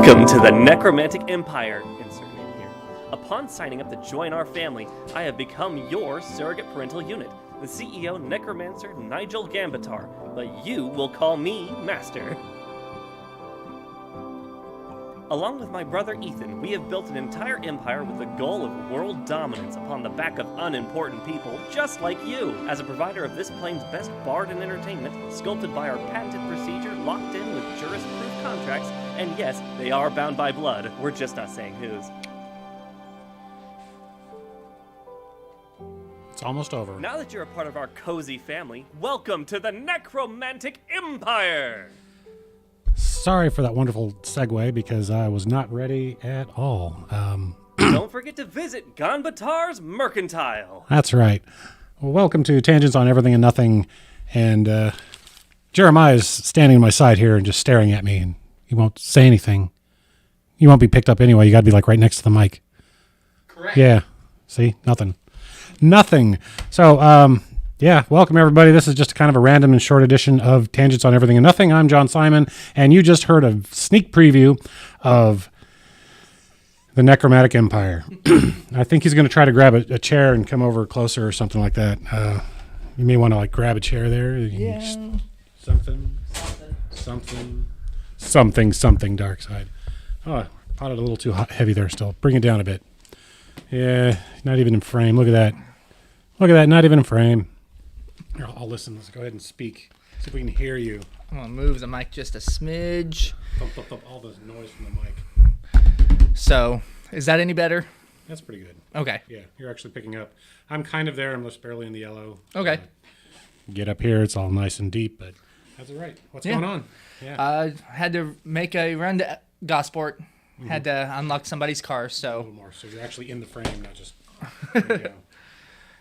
Welcome to the Necromantic Empire. Insert name here. Upon signing up to join our family, I have become your surrogate parental unit, the CEO Necromancer Nigel Gambitar, but you will call me Master. Along with my brother Ethan, we have built an entire empire with the goal of world dominance upon the back of unimportant people just like you. As a provider of this plane's best bard and entertainment, sculpted by our patented procedure, locked in with jurist-proof contracts, and yes, they are bound by blood, we're just not saying whose. It's almost over. Now that you're a part of our cozy family, welcome to the Necromantic Empire! Sorry for that wonderful segue because I was not ready at all. Don't forget to visit Ganbatar's Mercantile. That's right. Well, welcome to Tangents on Everything and Nothing. And Jeremiah's standing on my side here and just staring at me, and he won't say anything. You won't be picked up anyway. You got to be like right next to the mic. Correct. Yeah. See? Nothing. So, yeah, welcome everybody. This is just kind of a random and short edition of Tangents on Everything and Nothing. I'm John Simon, and you just heard a sneak preview of the Necromantic Empire. I think he's going to try to grab a chair and come over closer or something like that. You may want to like grab a chair there. Yeah. Something dark side. Oh, I potted a little too heavy there still. Bring it down a bit. Yeah, not even in frame. Look at that. Not even in frame. Here, I'll listen. Let's go ahead and speak. See if we can hear you. I'm going to move the mic just a smidge. Thump, all the noise from the mic. So, is that any better? That's pretty good. Okay. Yeah, you're actually picking up. I'm kind of there. I'm just barely in the yellow. Okay. Get up here. It's all nice and deep, but that's all right. What's going on? Yeah. Had to make a run to Gosport. Had to unlock somebody's car, A so little more. So you're actually in the frame, not just... There you go.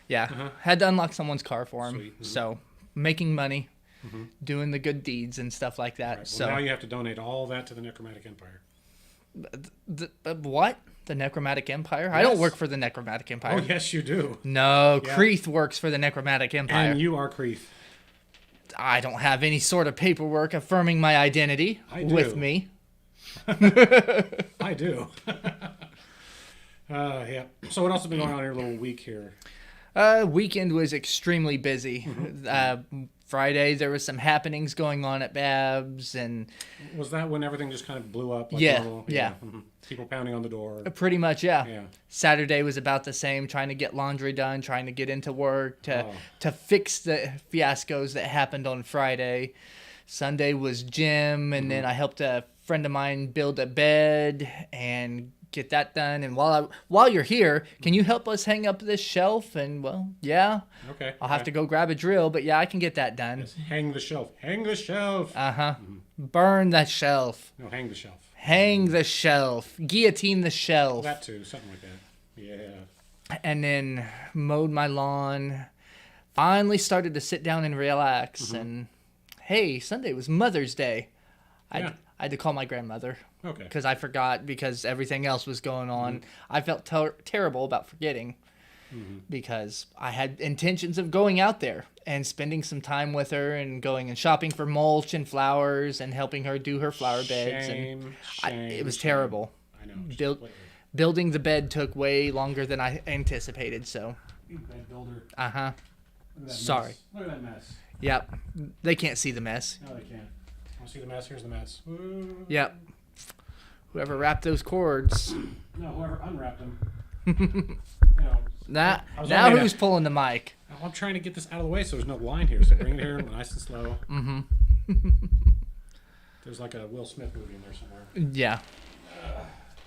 yeah. Had to unlock someone's car for him. Sweet. So, making money, doing the good deeds and stuff like that. Right. Well, So, now you have to donate all that to the Necromantic Empire. what? The Necromantic Empire? I don't Yes. work for the Necromantic Empire. Oh, yes, you do. No, Yeah. Creeth works for the Necromantic Empire. And you are Creeth. I don't have any sort of paperwork affirming my identity I do. with me. I do. Yeah. So what else has been going on in your little week here? Weekend was extremely busy. Friday there was some happenings going on at Babs, and Was that when everything just kind of blew up like Yeah, normal? yeah. Mhm. People pounding on the door. pretty much yeah. Yeah. Saturday was about the same, trying to get laundry done, trying to get into work to fix the fiascos that happened on Friday. Sunday was gym, and then I helped a friend of mine build a bed and get that done. And while you're here, can you help us hang up this shelf? And well, yeah, Okay. I'll have to go grab a drill, but yeah, I can get that done. Hang the shelf. Hang the shelf. Burn the shelf. No, hang the shelf. Hang the shelf. Guillotine the shelf. That too. Something like that. Yeah. And then mowed my lawn. Finally started to sit down and relax. And hey, Sunday was Mother's Day. Yeah. I had to call my grandmother Okay. because I forgot because everything else was going on. I felt terrible about forgetting because I had intentions of going out there and spending some time with her and going and shopping for mulch and flowers and helping her do her flower beds. And it was terrible. I know. Building the bed took way longer than I anticipated. So, You bed builder. uh huh. Look at that Sorry. mess. Look at that mess. Yep. They can't see the mess. No, they can't. Want to see the mess? Here's the mess. Ooh. Yep. Whoever wrapped those cords. No, whoever unwrapped them. You know, Now I was who's pulling the mic? I'm trying to get this out of the way so there's no line here. So bring it here nice and slow. There's like a Will Smith movie in there somewhere. Yeah.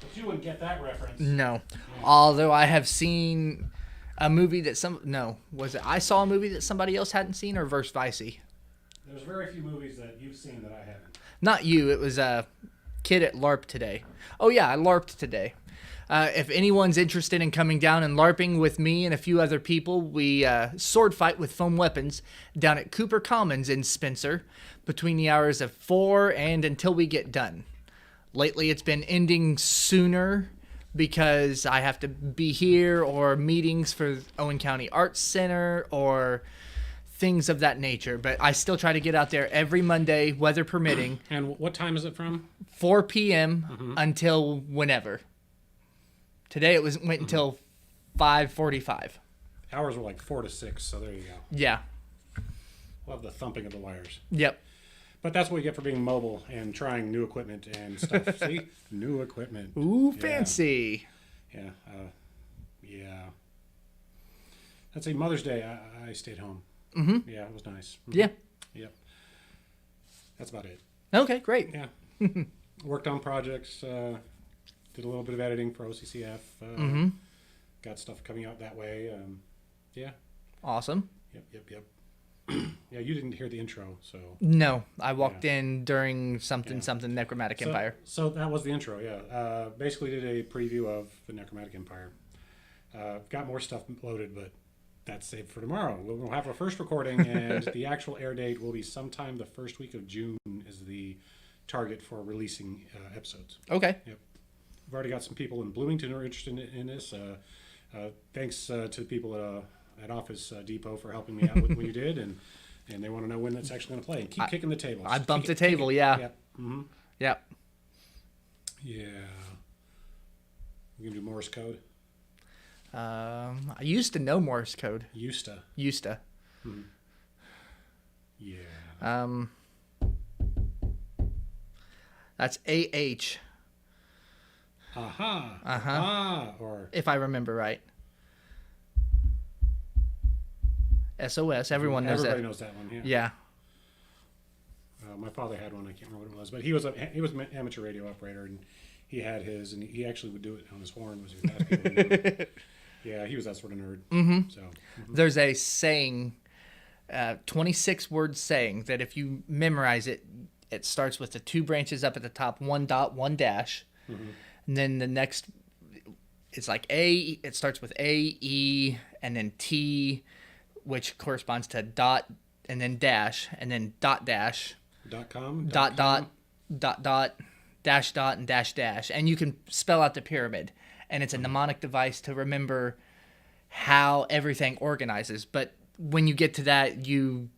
But you wouldn't get that reference. No. Although I have seen a movie that I saw a movie that somebody else hadn't seen, or verse vicey. There's very few movies that you've seen that I haven't. Not you. It was a kid at LARP today. Oh yeah, I LARPed today. If anyone's interested in coming down and LARPing with me and a few other people, we sword fight with foam weapons down at Cooper Commons in Spencer between the hours of 4 and until we get done. Lately, it's been ending sooner because I have to be here or meetings for Owen County Arts Center or things of that nature. But I still try to get out there every Monday, weather permitting, And what time is it from? 4 p.m. until whenever. Today it went until 5:45. Hours were like 4 to 6, so there you go. Yeah. Love the thumping of the wires. Yep. But that's what you get for being mobile and trying new equipment and stuff. See? New equipment. Ooh, Yeah. fancy. Yeah. Yeah. Let's see, Mother's Day, I stayed home. Mm-hmm. Yeah, it was nice. Mhm. Yeah. Yep. That's about it. Okay, great. Yeah. Worked on projects, did a little bit of editing for OCCF. Got stuff coming out that way. Yeah. Awesome. Yep. Yeah, you didn't hear the intro, so. No, I walked in during something Necromantic So, Empire. so that was the intro, yeah. Basically did a preview of the Necromantic Empire. Got more stuff loaded, but that's saved for tomorrow. We'll have our first recording, and the actual air date will be sometime the first week of June is the target for releasing episodes. Okay. Yep. We've already got some people in Bloomington who are interested in this. Thanks to the people at Office Depot for helping me out when you did, and they want to know when that's actually going to play. And keep kicking the table. I Just bumped kick the it, kick table, it. yeah. Yep. Mm-hmm. Yep. Yeah. We can do Morse code. I used to know Morse code. Used to. Yeah. That's AH, Aha. Ah. Or if I remember right. SOS. Everyone knows everybody that. knows that one. Yeah. Yeah. My father had one. I can't remember what it was, but he was an amateur radio operator, and he had his, and he actually would do it on his horn. Was he would ask people to do it. Yeah, he was that sort of nerd. Mm-hmm. So. There's a saying, 26-word saying that if you memorize it, it starts with the two branches up at the top, one dot, one dash, and then the next, it's like A. It starts with A, E, and then T, which corresponds to dot, and then dash, and then dot dash, .com. dot dash dot, and dash dash, and you can spell out the pyramid, and it's a mnemonic device to remember how everything organizes. But when you get to that, you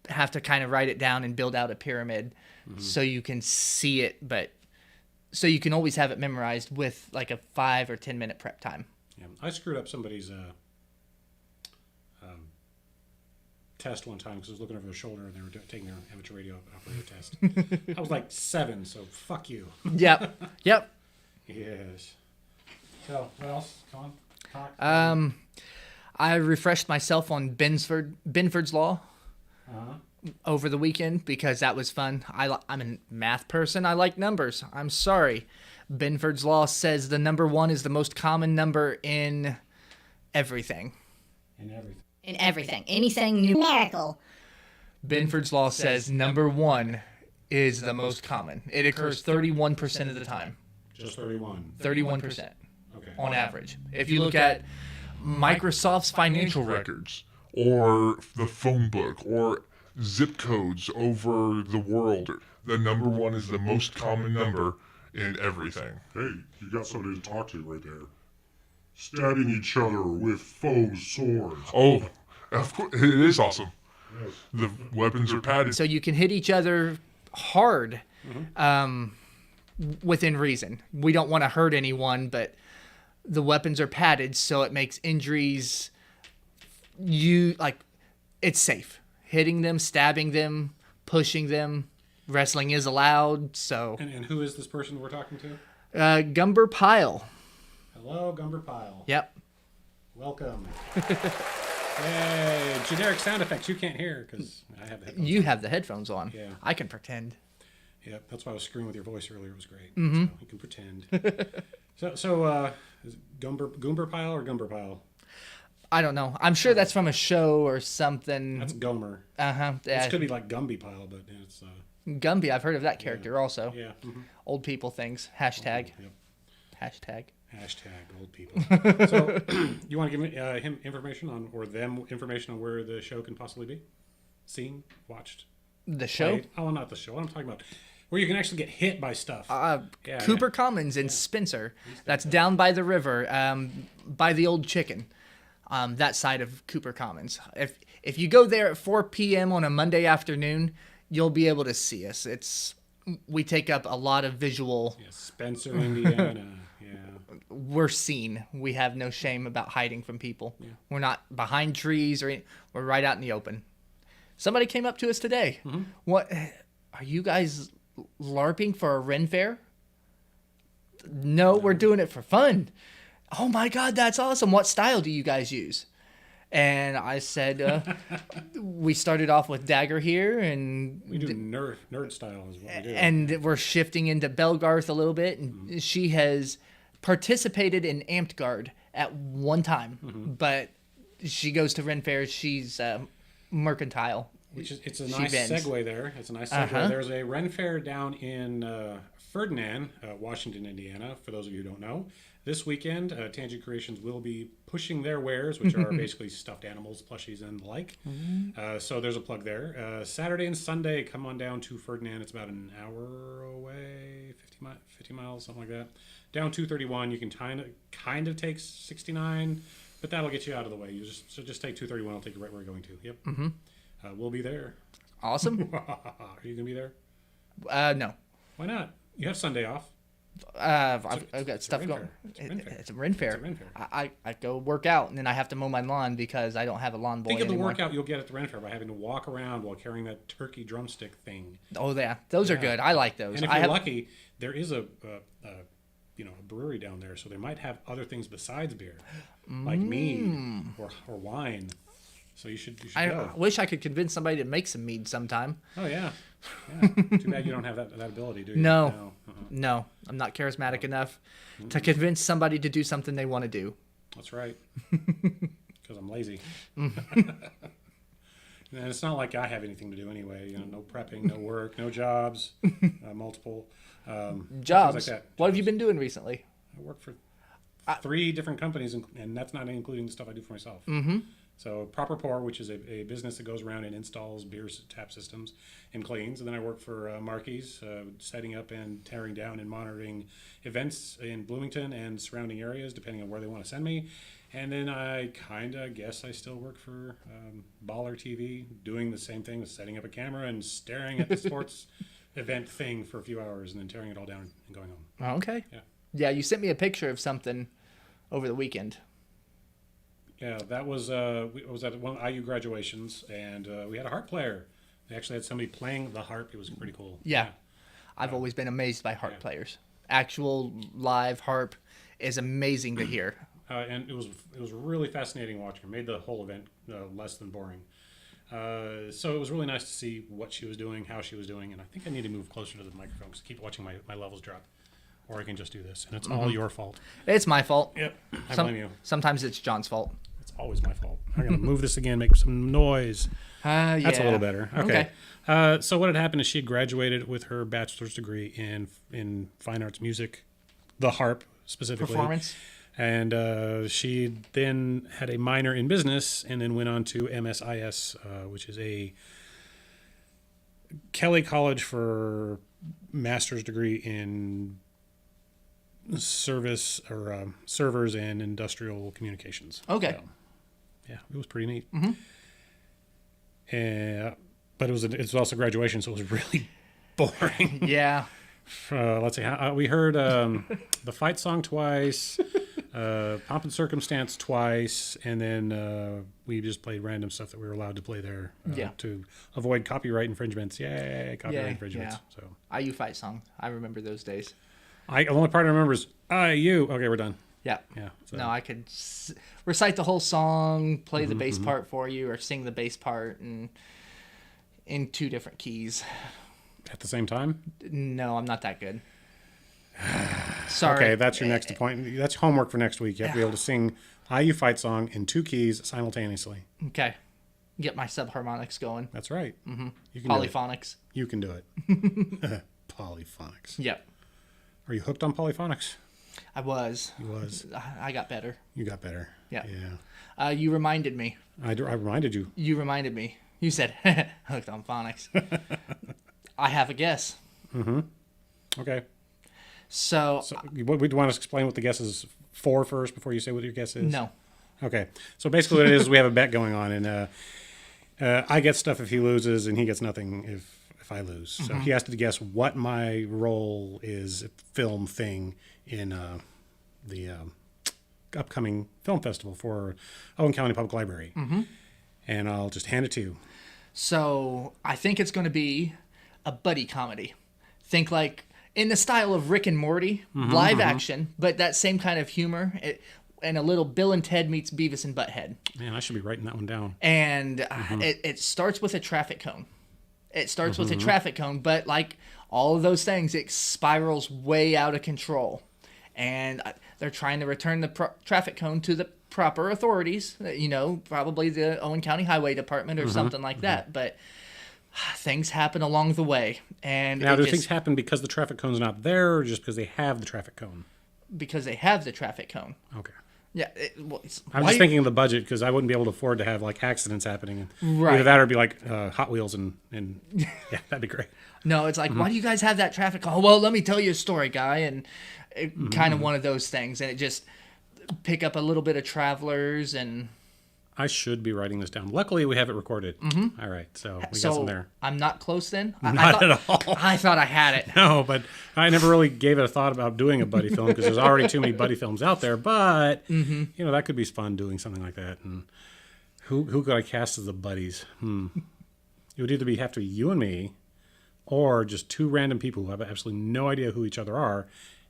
have to kind of write it down and build out a pyramid so you can see it, but so you can always have it memorized with like a 5 or 10 minute prep time. Yeah, I screwed up somebody's test one time because I was looking over their shoulder and they were taking their amateur radio operator test. I was like 7, so fuck you. Yep. Yep. Yes. So, what else? Come on. Talk. I refreshed myself on Binford's Law over the weekend because that was fun. I'm a math person. I like numbers. I'm sorry. Binford's Law says the number 1 is the most common number in everything. In everything. In everything. Anything numerical. Binford's Law says number 1 is the most common. It occurs 31% of the time. Just 31. 31% Okay. on average. If you look at Microsoft's financial records, or the phone book, or zip codes over the world, the number 1 is the most common number in everything. Hey, you got somebody to talk to right there. Stabbing each other with faux swords. Oh, of course, it is awesome. The weapons are padded. so you can hit each other hard within reason. We don't want to hurt anyone, but the weapons are padded, so it makes injuries it's safe. Hitting them, stabbing them, pushing them, wrestling is allowed. So And who is this person we're talking to? Gumber Pile. Hello, Gumber Pile. Yep. Welcome. Hey, generic sound effects you can't hear because I have the headphones. You have the headphones on. Yeah. I can pretend. Yeah, that's why I was screwing with your voice earlier. It was great. So you can pretend. so is it Goomber Pile or Gumber Pile? I don't know. I'm sure that's from a show or something. That's Gomer. This This could be like Gumby Pile, but it's Gumby. I've heard of that character also. yeah. Old people things. Hashtag. Yep. Hashtag. Hashtag old people. So you want to give him information on, or them information on where the show can possibly be seen, watched, The show. played? Oh, not the show. What I'm talking about, where you can actually get hit by stuff. Yeah, Cooper Commons in Spencer. That's down by the river, by the old chicken. that side of Cooper Commons. If you go there at 4 p.m. on a Monday afternoon, you'll be able to see us. We take up a lot of visual. Yeah, Spencer, Indiana. Yeah. We're seen. We have no shame about hiding from people. Yeah. We're not behind trees we're right out in the open. Somebody came up to us today. Mm-hmm. What are you guys LARPing for a Ren Fair? No, we're doing it for fun. Oh my God, that's awesome. What style do you guys use? And I said, we started off with Dagger here, and we do nerd style is what we do. And we're shifting into Belgarth a little bit, and she has participated in Amped Guard at one time, but she goes to Ren Fair. She's mercantile. It's a nice segue there. It's a nice segue. There's a Ren Fair down in Ferdinand, Washington, Indiana, for those of you who don't know. This weekend, Tangent Creations will be pushing their wares, which are basically stuffed animals, plushies, and the like. So there's a plug there. Saturday and Sunday, come on down to Ferdinand. It's about an hour away, 50 miles, something like that. Down 231, you can kind of take 69, but that'll get you out of the way. So just take 231. I'll take you right where we're going to. Yep. We'll be there. Awesome. Are you going to be there? No. Why not? You have Sunday off. I've got stuff going. It's a Ren Fair. I go work out, and then I have to mow my lawn because I don't have a lawn boy anymore. Think of the workout you'll get at the Ren Fair by having to walk around while carrying that turkey drumstick thing. Oh yeah, those are good. I like those. And if you're lucky, there is a brewery down there, so they might have other things besides beer, like mead or wine. So you should go. I wish I could convince somebody to make some mead sometime. Oh yeah. Too bad you don't have that ability, do you? No. No, I'm not charismatic enough to convince somebody to do something they want to do. That's right. Because I'm lazy. And it's not like I have anything to do anyway. No prepping, no work, no jobs, multiple jobs. Like that. What have you been doing recently? I work for 3 different companies, and that's not including the stuff I do for myself. So Proper Pour, which is a business that goes around and installs beer tap systems and cleans. And then I work for Marquis, setting up and tearing down and monitoring events in Bloomington and surrounding areas, depending on where they want to send me. And then I guess I still work for Baller TV, doing the same thing, with setting up a camera and staring at the sports event thing for a few hours and then tearing it all down and going home. Okay. Yeah, you sent me a picture of something over the weekend. Yeah, that was at one of IU graduations, and we had a harp player. They actually had somebody playing the harp. It was pretty cool. Yeah. I've always been amazed by harp players. Actual live harp is amazing to hear. And it was really fascinating watching her. Made the whole event less than boring. So it was really nice to see what she was doing, how she was doing, and I think I need to move closer to the microphone because I keep watching my levels drop. Or I can just do this, and it's all your fault. It's my fault. Yep, I blame you. Sometimes it's John's fault. It's always my fault. I'm going to move this again, make some noise. That's a little better. Okay. So what had happened is she had graduated with her bachelor's degree in fine arts music, the harp specifically. Performance. And she then had a minor in business and then went on to MSIS, which is a Kelly College for master's degree in service or servers and industrial communications. Okay. So, yeah, it was pretty neat. But it was also graduation, so it was really boring. Yeah. Let's see. We heard the fight song twice, Pomp and Circumstance twice, and then we just played random stuff that we were allowed to play there to avoid copyright infringements. Yay, copyright infringements. Yeah. So IU fight song. I remember those days. The only part I remember is IU. Okay, we're done. Yeah. Yeah. So. No, I could recite the whole song, play the bass part for you, or sing the bass part in 2 different keys. At the same time? No, I'm not that good. Sorry. Okay, that's your next appointment. That's homework for next week. You have to be able to sing IU fight song in 2 keys simultaneously. Okay. Get my subharmonics going. That's right. Mm-hmm. You can Polyphonics. Do it. You can do it. Polyphonics. Yep. Are you hooked on polyphonics? I was. You was. I got better. You got better. Yeah. Yeah. You reminded me. I reminded you. You reminded me. You said, hooked on phonics. I have a guess. Okay. So we want to explain what the guess is for first before you say what your guess is? No. Okay. So basically, what it is, we have a bet going on, and I get stuff if he loses, and he gets nothing if I lose. So he has to guess what my role is, film thing in the upcoming film festival for Owen County Public Library. And I'll just hand it to you. So I think it's going to be a buddy comedy. Think like in the style of Rick and Morty, live action, but that same kind of humor. And a little Bill and Ted meets Beavis and Butthead. Man, I should be writing that one down. And it starts with a traffic cone. It starts with a traffic cone, but like all of those things, it spirals way out of control. And they're trying to return the traffic cone to the proper authorities, probably the Owen County Highway Department or something like that. But things happen along the way. And Now, do things happen because the traffic cone's not there, or just because they have the traffic cone? Because they have the traffic cone. Okay. Yeah. I'm just thinking of the budget, because I wouldn't be able to afford to have like accidents happening. Right. Either that or it'd be like Hot Wheels and yeah, that'd be great. No, it's like, why do you guys have that traffic cone? Well, let me tell you a story, guy. And kind of one of those things. And it just pick up a little bit of Travelers and... I should be writing this down. Luckily, we have it recorded. All right, so we got some there. I'm not close then? Not at all. I thought I had it. No, but I never really gave it a thought about doing a buddy film, because there's already too many buddy films out there. But that could be fun, doing something like that. And who could I cast as the buddies? It would either have to be you and me, or just two random people who have absolutely no idea who each other are,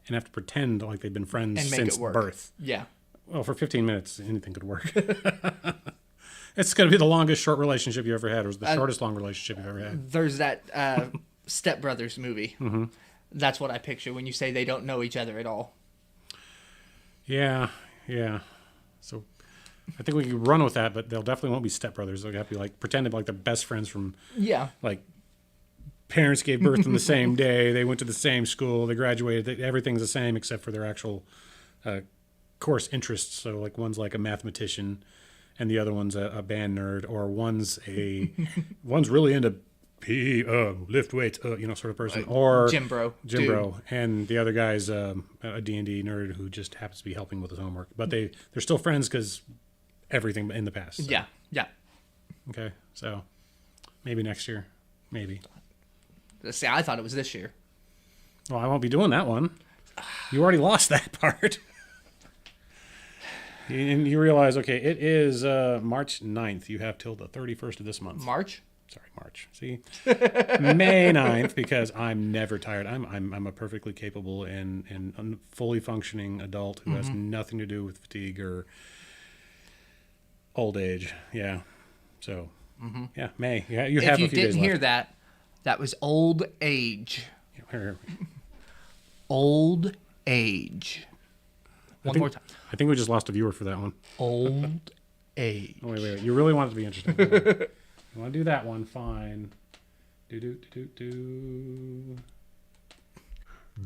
and have to pretend like they've been friends And make since it work. birth. Yeah. Well, for 15 minutes, anything could work. It's going to be the longest short relationship you ever had, or the shortest long relationship you've ever had. There's that Step Brothers movie. That's what I picture when you say they don't know each other at all. Yeah. So I think we can run with that, but they'll definitely won't be stepbrothers. They'll have to be like pretending like they're best friends from Yeah. like parents gave birth on the same day. They went to the same school. They graduated. Everything's the same except for their actual course interests. So like one's like a mathematician, and the other one's a band nerd, or one's really into PE, lift weights, sort of person, or Gym bro, and the other guy's a D&D nerd who just happens to be helping with his homework. But they're still friends because everything in the past. So. Yeah. Okay, so maybe next year, maybe. See, I thought it was this year. Well, I won't be doing that one. You already lost that part. And you realize, okay, it is March 9th. You have till the 31st of this month. March? Sorry, March. See? May 9th, because I'm never tired. I'm a perfectly capable and fully functioning adult who has nothing to do with fatigue or old age. Yeah. So, yeah, May. Yeah, you have a few days left. If you didn't hear that, that was old age. Here. Old age. One more time. I think we just lost a viewer for that one. Old age. Oh, wait. You really want it to be interesting. You want to do that one? Fine. Do.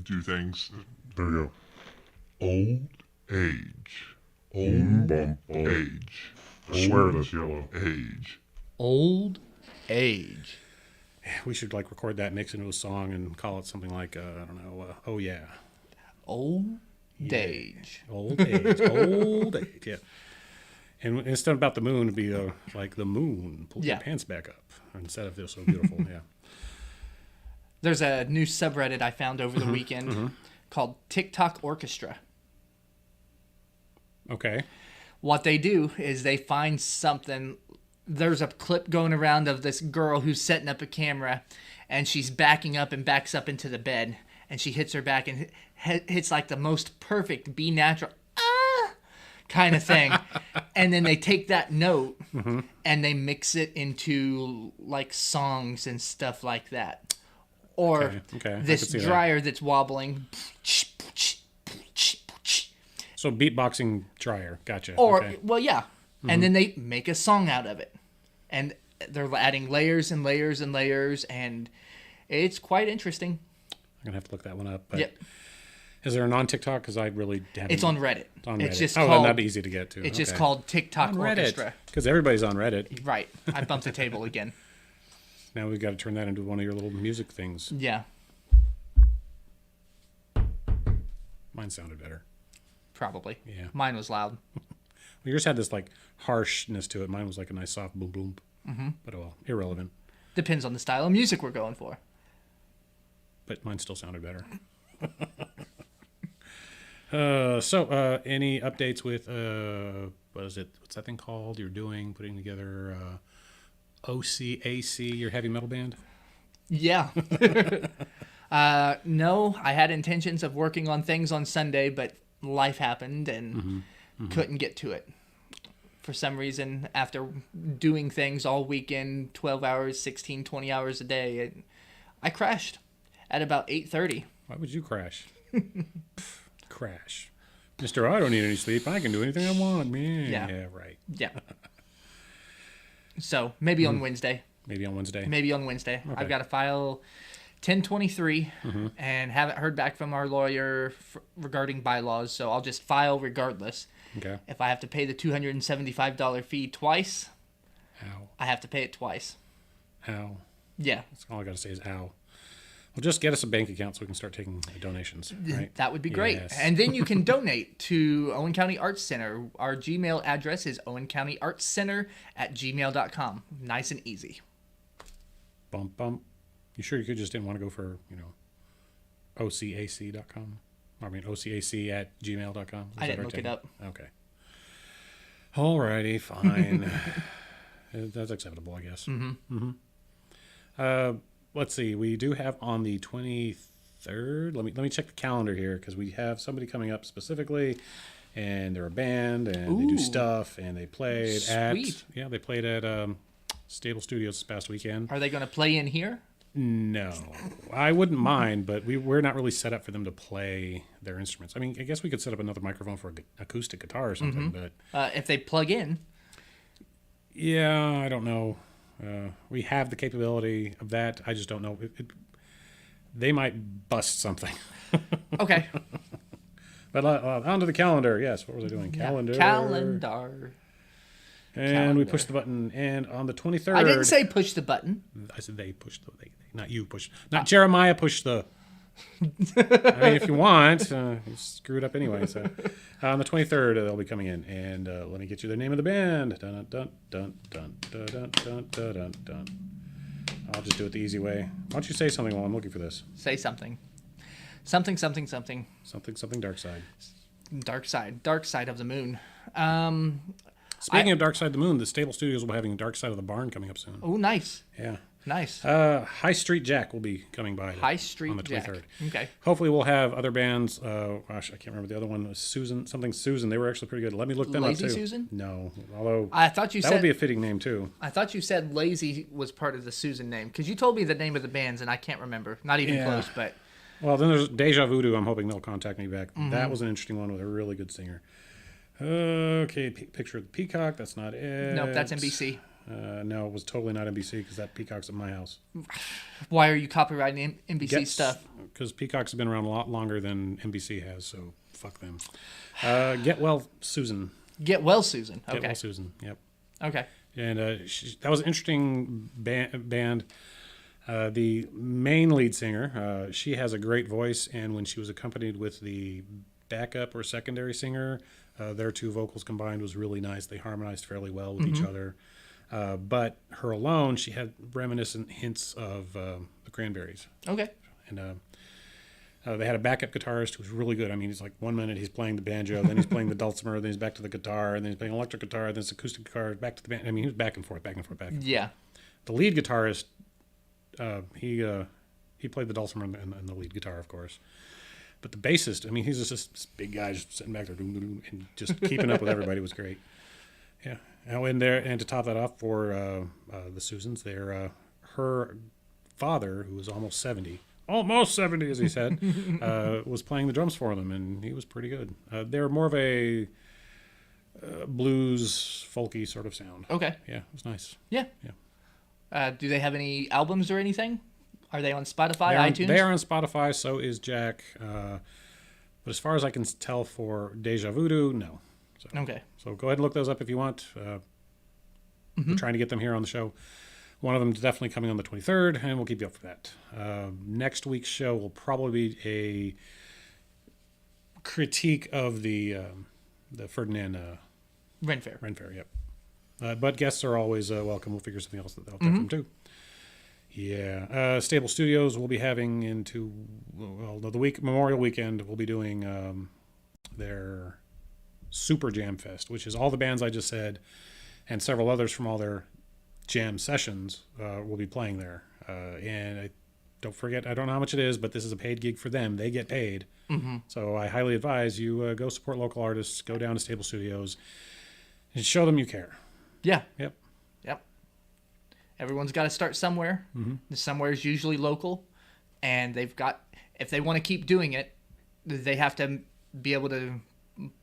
Do things. There you Old age. go. Old age. I swear that's yellow. Age. Old age. We should like record that, mix it into a song, and call it something like I don't know. Oh yeah. Old age. Old age. Old age. Yeah. And instead about the moon, it'd be like the moon. Pull your pants back up instead of this so beautiful. Yeah. There's a new subreddit I found over the weekend called TikTok Orchestra. Okay. What they do is they find something. There's a clip going around of this girl who's setting up a camera, and she's backing up and backs up into the bed, and she hits her back and hits like the most perfect B natural kind of thing. And then they take that note and they mix it into like songs and stuff like that. Or Okay. this dryer that's wobbling. So beatboxing dryer. Gotcha. Or, okay. well, yeah. And then they make a song out of it. And they're adding layers and layers and layers, and it's quite interesting. I'm going to have to look that one up. But Yep. Is there a non-TikTok? Because I really haven't. It's on Reddit. It's on Reddit. It's just then called, that'd be easy to get to. It's just called TikTok Orchestra. Because everybody's on Reddit. Right. I bumped the table again. Now we've got to turn that into one of your little music things. Yeah. Mine sounded better. Probably. Yeah. Mine was loud. yours had this like harshness to it. Mine was like a nice soft boom boom. Mm-hmm. But oh well, irrelevant. Depends on the style of music we're going for. But mine still sounded better. Any updates with what is it? What's that thing called? You're putting together OCAC, your heavy metal band? Yeah. No, I had intentions of working on things on Sunday, but life happened and couldn't get to it. For some reason, after doing things all weekend, 12 hours, 16, 20 hours a day, I crashed at about 8:30. Why would you crash? Crash. Mr. I don't need any sleep. I can do anything I want. Yeah, right. Yeah. So maybe on Wednesday. Maybe on Wednesday. Okay. I've got to file 1023 and haven't heard back from our lawyer regarding bylaws, so I'll just file regardless. Okay. If I have to pay the $275 fee twice, Ow. I have to pay it twice. Ow. Yeah. That's all I got to say is ow. Well, just get us a bank account so we can start taking donations, right? That would be great. Yes. And then you can donate to Owen County Arts Center. Our Gmail address is owencountyartscenter@gmail.com. Nice and easy. Bump, bump. You sure you just didn't want to go for, OCAC.com? I mean, OCAC@gmail.com? I didn't look it up. Okay. Alrighty, fine. That's acceptable, I guess. Mm-hmm. Let's see. We do have on the 23rd. Let me check the calendar here because we have somebody coming up specifically, and they're a band and they do stuff and they played Sweet. they played at Stable Studios this past weekend. Are they going to play in here? No, I wouldn't mind, but we're not really set up for them to play their instruments. I mean, I guess we could set up another microphone for an acoustic guitar or something, but If they plug in. yeah, I don't know. We have the capability of that. I just don't know. They might bust something. Okay. But onto the calendar. Yes, what was I doing? Calendar. Calendar. And we pushed the button. And on the 23rd. I didn't say push the button. I said they pushed the. Not you pushed. Not Jeremiah pushed the. I mean, if you want, you screwed up anyway. So on the 23rd, they'll be coming in, and let me get you the name of the band. Dun dun dun dun dun dun dun dun dun dun. I'll just do it the easy way. Why don't you say something while I'm looking for this? Say something. Something. Something dark side. Dark side of the moon. Speaking of Dark Side of the Moon, the Stable Studios will be having Dark Side of the Barn coming up soon. Oh, nice. Yeah. Nice. High Street Jack will be coming by. High Street on the 23rd. Jack. Okay. Hopefully we'll have other bands. Gosh, I can't remember the other one. Was Susan. They were actually pretty good. Let me look them Lazy up too. Susan? No, although I thought you that said would be a fitting name too. I thought you said Lazy was part of the Susan name because you told me the name of the bands and I can't remember. Not even close, but Well, then there's Deja Voodoo. I'm hoping they'll contact me back. That was an interesting one with a really good singer. Okay, picture of the Peacock. That's not it. nope, that's NBC. No, it was totally not NBC because that Peacock's at my house. Why are you copyrighting NBC stuff? Because Peacock's been around a lot longer than NBC has, so fuck them. Get Well Susan. Get Well Susan. Okay. Get Well Susan, yep. Okay. And that was an interesting band. The main lead singer, she has a great voice, and when she was accompanied with the backup or secondary singer, their two vocals combined was really nice. They harmonized fairly well with each other. But her alone, she had reminiscent hints of the Cranberries. Okay. And they had a backup guitarist who was really good. I mean, he's like 1 minute he's playing the banjo, then he's playing the dulcimer, then he's back to the guitar, and then he's playing electric guitar, then it's acoustic guitar, back to the band. I mean, he was back and forth. Yeah. The lead guitarist, he played the dulcimer and the lead guitar, of course. But the bassist, I mean, he's just this big guy just sitting back there and just keeping up with everybody was great. Yeah. And to top that off for the Susans, her father, who was almost 70 as he said, was playing the drums for them, and he was pretty good. They were more of a blues, folky sort of sound. Okay. Yeah, it was nice. Yeah. Yeah. Do they have any albums or anything? Are they on Spotify, iTunes? They are on Spotify, so is Jack. But as far as I can tell for Deja Voodoo, no. So, Okay. So go ahead and look those up if you want. We're trying to get them here on the show. One of them is definitely coming on the 23rd, and we'll keep you up for that. Next week's show will probably be a critique of the Ferdinand Ren Fair. Ren Fair, yep. But guests are always welcome. We'll figure something else that they'll check them too. Yeah. Stable Studios will be having the week Memorial Weekend. We'll be doing their Super Jam Fest, which is all the bands I just said, and several others from all their jam sessions will be playing there. And don't forget, I don't know how much it is, but this is a paid gig for them. They get paid. So I highly advise you go support local artists, go down to Stable Studios, and show them you care. Yeah. Yep. Yep. Everyone's got to start somewhere. Somewhere is usually local, and if they want to keep doing it, they have to be able to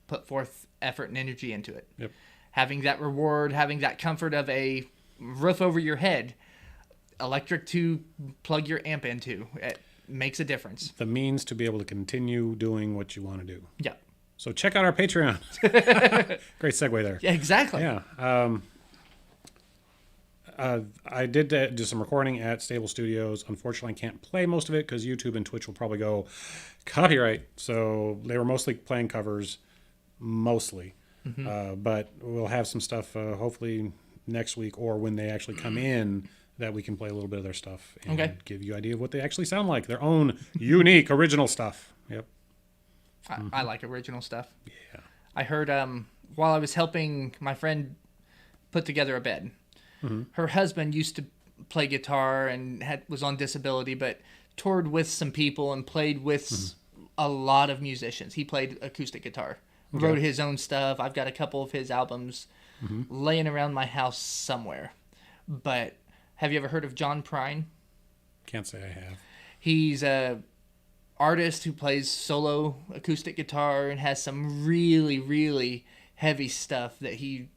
put forth effort and energy into it. Yep. Having that reward, having that comfort of a roof over your head, electric to plug your amp into, it makes a difference. The means to be able to continue doing what you want to do. Yeah. So check out our Patreon. Great segue there. Yeah, exactly. Yeah. I did do some recording at Stable Studios. Unfortunately, I can't play most of it because YouTube and Twitch will probably go copyright. So they were mostly playing covers, mostly. But we'll have some stuff hopefully next week or when they actually come in that we can play a little bit of their stuff and give you an idea of what they actually sound like. Their own unique, original stuff. Yep. I like original stuff. Yeah. I heard while I was helping my friend put together a bed, her husband used to play guitar and was on disability, but toured with some people and played with a lot of musicians. He played acoustic guitar, wrote his own stuff. I've got a couple of his albums laying around my house somewhere. But have you ever heard of John Prine? Can't say I have. He's a artist who plays solo acoustic guitar and has some really, really heavy stuff that he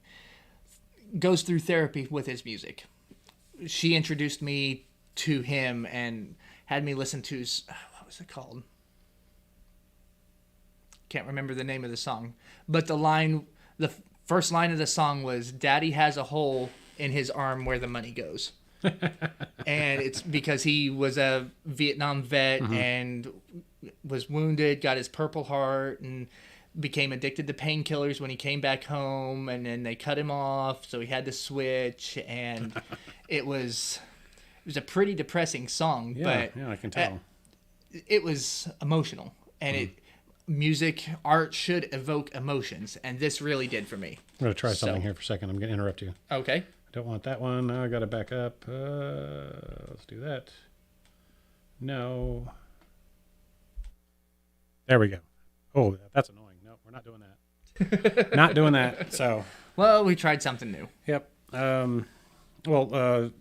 goes through therapy with his music. She introduced me to him and had me listen to what was it called? Can't remember the name of the song, but the first line of the song was "Daddy has a hole in his arm where the money goes." And it's because he was a Vietnam vet and was wounded, got his Purple Heart, and became addicted to painkillers when he came back home, and then they cut him off, so he had to switch, and it was a pretty depressing song, but I can tell. It was emotional, and art should evoke emotions, and this really did for me. I'm going to try something here for a second. I'm going to interrupt you. Okay. Don't want that one. I got to back up. Let's do that. No. There we go. Oh, that's annoying. No, we're not doing that. Not doing that. So. Well, we tried something new. Yep. The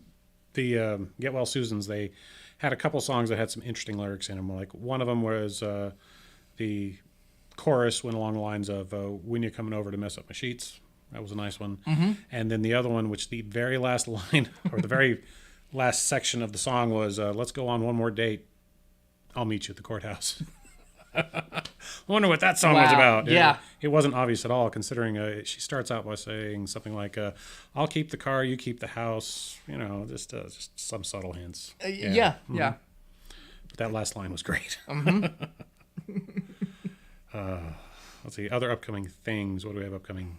Get Well Susans, they had a couple songs that had some interesting lyrics in them. Like one of them was the chorus went along the lines of "When you're coming over to mess up my sheets." That was a nice one. And then the other one, which the very last line or the very last section of the song was, "Let's go on one more date. I'll meet you at the courthouse." I wonder what that song was about. Yeah. It wasn't obvious at all, considering she starts out by saying something like, "I'll keep the car, you keep the house." You know, just some subtle hints. Yeah. But that last line was great. Let's see, other upcoming things. What do we have upcoming?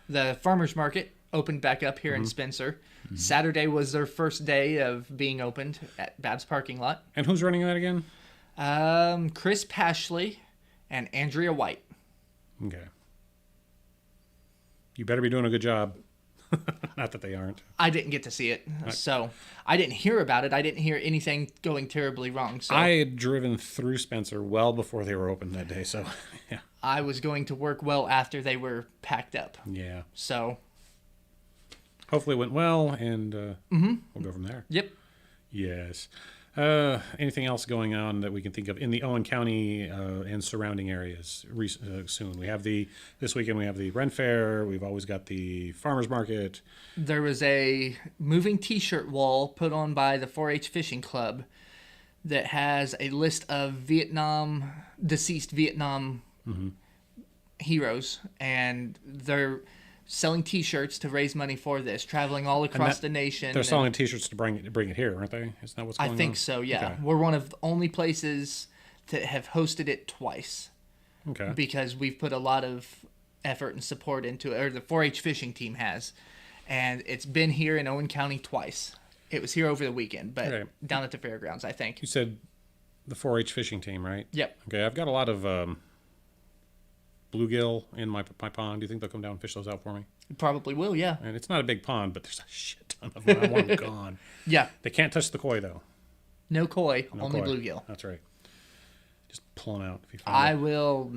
The farmers market opened back up here in Spencer. Saturday was their first day of being opened at Babs parking lot. And who's running that again? Chris Pashley and Andrea White. Okay. You better be doing a good job. Not that they aren't. I didn't get to see it, so I didn't hear about it. I didn't hear anything going terribly wrong. So I had driven through Spencer well before they were open that day, so yeah. I was going to work well after they were packed up. Yeah. So hopefully it went well, and we'll go from there. Yep. Yes. Anything else going on that we can think of in the Owen County and surrounding areas soon? We have this weekend we have the Ren Fair. We've always got the farmers market. There was a moving T-shirt wall put on by the 4-H Fishing Club that has a list of deceased Vietnam heroes, and they're selling T-shirts to raise money for this, traveling all across the nation. They're selling T-shirts to bring it here, aren't they? Isn't that what's going on? I think so, yeah. Okay. We're one of the only places that have hosted it twice. Okay. Because we've put a lot of effort and support into it, or the 4-H fishing team has, and it's been here in Owen County twice. It was here over the weekend, but Okay. down at the fairgrounds, I think. You said the 4-H fishing team, right? Yep. Okay, I've got a lot of bluegill in my pond. Do you think they'll come down and fish those out for me? Probably will, yeah. And it's not a big pond, but there's a shit ton of them. I want them gone. Yeah. They can't touch the koi, though. No koi, No only koi. bluegill. That's right. Just pull them out if you find I them. will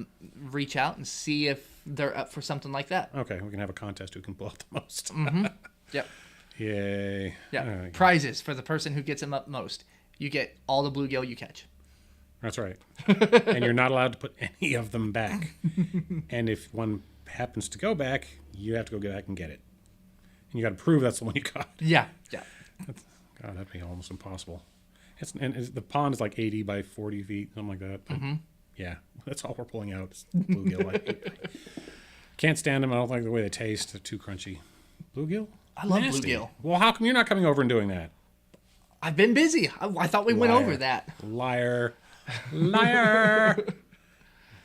reach out and see if they're up for something like that. Okay, we can have a contest who can pull out the most. Yep. Yay. Yeah. There we go. Prizes for the person who gets them up most. You get all the bluegill you catch. That's right. And you're not allowed to put any of them back. And if one happens to go back, you have to go back and get it. And you got to prove that's the one you caught. Yeah. Yeah. God, that'd be almost impossible. The pond is like 80 by 40 feet, something like that. But yeah, that's all we're pulling out. Is bluegill. Can't stand them. I don't like the way they taste. They're too crunchy. Bluegill? I love Nasty. bluegill. Well, how come you're not coming over and doing that? I've been busy. I thought we went Liar. over that. Liar. Liar.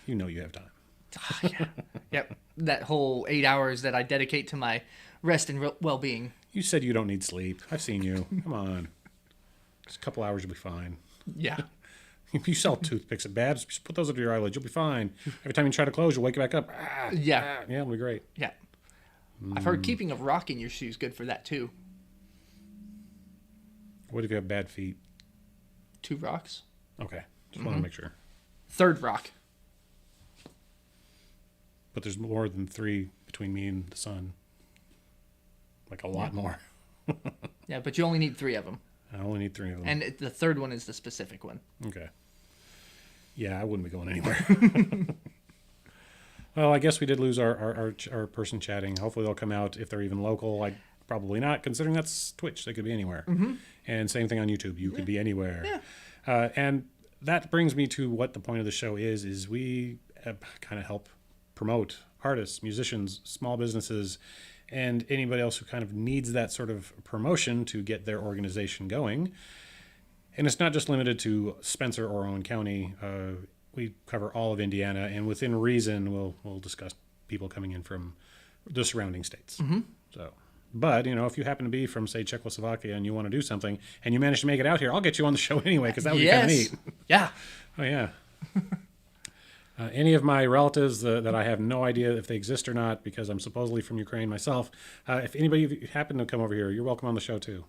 You know you have time. Yep. That whole 8 hours that I dedicate to my rest and well-being. You said you don't need sleep. I've seen you. Come on. Just a couple hours, you'll be fine. Yeah. If you sell toothpicks at Babs, just put those under your eyelids. You'll be fine. Every time you try to close, you'll wake back up. Ah, Yeah. yeah, it'll be great. Yeah. I've heard keeping a rock in your shoes good for that too. What if you have bad feet? 2 rocks. Okay. Just want to make sure. 3rd rock. But there's more than 3 between me and the sun. Like a lot more. Yeah, but you only need 3 of them. I only need 3 of them. And the 3rd one is the specific one. Okay. Yeah, I wouldn't be going anywhere. Well, I guess we did lose our person chatting. Hopefully they'll come out if they're even local. Probably not, considering that's Twitch. They could be anywhere. And same thing on YouTube. You could be anywhere. And that brings me to what the point of the show is we kind of help promote artists, musicians, small businesses, and anybody else who kind of needs that sort of promotion to get their organization going. And it's not just limited to Spencer or Owen County. We cover all of Indiana, and within reason, we'll discuss people coming in from the surrounding states. So, but if you happen to be from, say, Czechoslovakia and you want to do something, and you manage to make it out here, I'll get you on the show anyway, because that would be kind of neat. Yeah. Oh yeah. Any of my relatives that I have no idea if they exist or not, because I'm supposedly from Ukraine myself. If anybody of you happen to come over here, you're welcome on the show too.